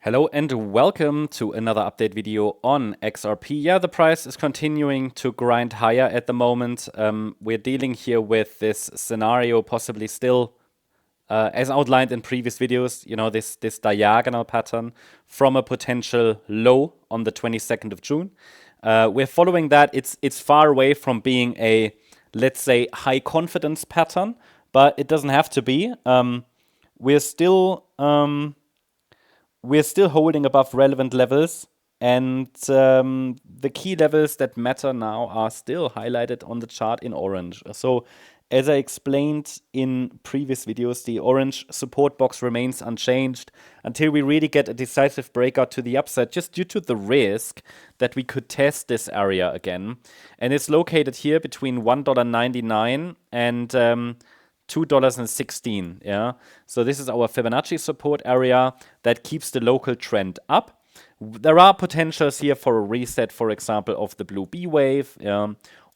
Hello and welcome to another update video on XRP. Yeah, the price is continuing to grind higher at the moment. We're dealing here with this scenario, possibly still, as outlined in previous videos, you know, this diagonal pattern from a potential low on the 22nd of June. We're following that. It's far away from being a, let's say, high confidence pattern, but it doesn't have to be. We're still holding above relevant levels, and the key levels that matter now are still highlighted on the chart in orange. So as I explained in previous videos, the orange support box remains unchanged until we really get a decisive breakout to the upside, just due to the risk that we could test this area again. And it's located here between $1.99 and $2.16, yeah. So this is our Fibonacci support area that keeps the local trend up. There are potentials here for a reset, for example, of the blue B wave,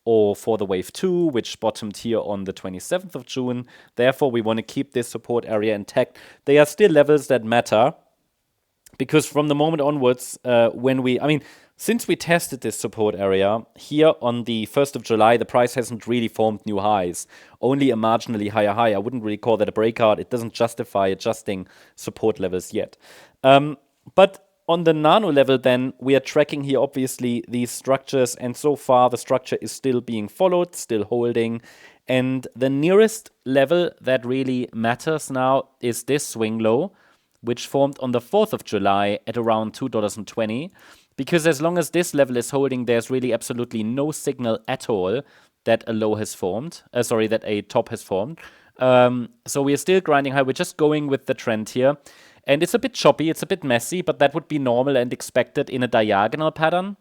or for the wave 2, which bottomed here on the 27th of June. Therefore, we want to keep this support area intact. They are still levels that matter, because from the moment onwards, since we tested this support area, here on the 1st of July, the price hasn't really formed new highs, only a marginally higher high. I wouldn't really call that a breakout. It doesn't justify adjusting support levels yet. But on the Nano level then, we are tracking here obviously these structures, and so far the structure is still being followed, still holding. And the nearest level that really matters now is this swing low, which formed on the 4th of July at around $2.20. Because as long as this level is holding, there's really absolutely no signal at all that a low has formed. That a top has formed. So we are still grinding high. We're just going with the trend here. And it's a bit choppy, it's a bit messy, but that would be normal and expected in a diagonal pattern.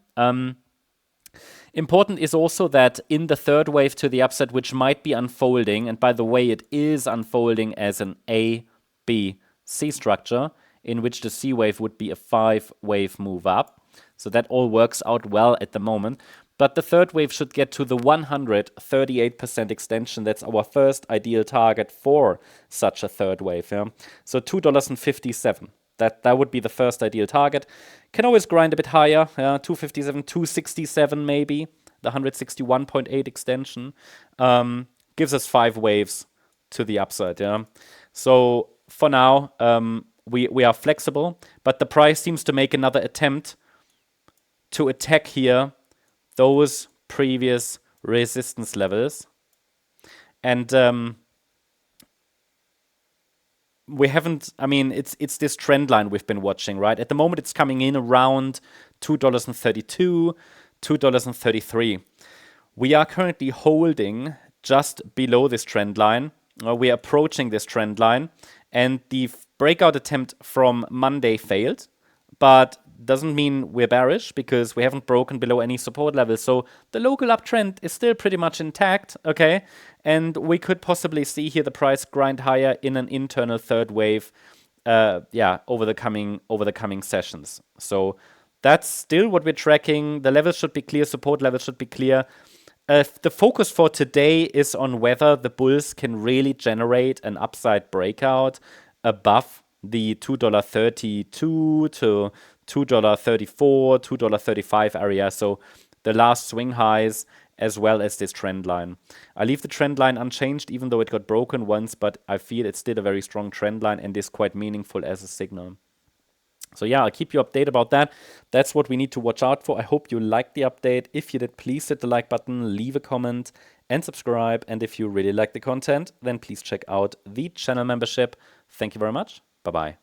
Important is also that in the third wave to the upside, which might be unfolding, and by the way, it is unfolding as an A, B, C structure, in which the C wave would be a 5-wave move up. So that all works out well at the moment. But the third wave should get to the 138% extension. That's our first ideal target for such a third wave. Yeah? So $2.57. That would be the first ideal target. Can always grind a bit higher. Yeah? 257, 267 maybe. The 161.8 extension gives us 5 waves to the upside. Yeah. So for now, we are flexible, but the price seems to make another attempt to attack here those previous resistance levels. And we haven't, it's this trend line we've been watching, right? At the moment, it's coming in around $2.32, $2.33. We are currently holding just below this trend line. We are approaching this trend line, and the breakout attempt from Monday failed, but doesn't mean we're bearish, because we haven't broken below any support level. So the local uptrend is still pretty much intact, okay? And we could possibly see here the price grind higher in an internal third wave, over the coming sessions. So that's still what we're tracking. The levels should be clear, support levels should be clear. The focus for today is on whether the bulls can really generate an upside breakout above the $2.32 to $2.34, $2.35 area. So the last swing highs, as well as this trend line. I leave the trend line unchanged, even though it got broken once, but I feel it's still a very strong trend line and is quite meaningful as a signal. So yeah, I'll keep you updated about that. That's what we need to watch out for. I hope you liked the update. If you did, please hit the like button, leave a comment, and subscribe. And if you really like the content, then please check out the channel membership. Thank you very much. Bye-bye.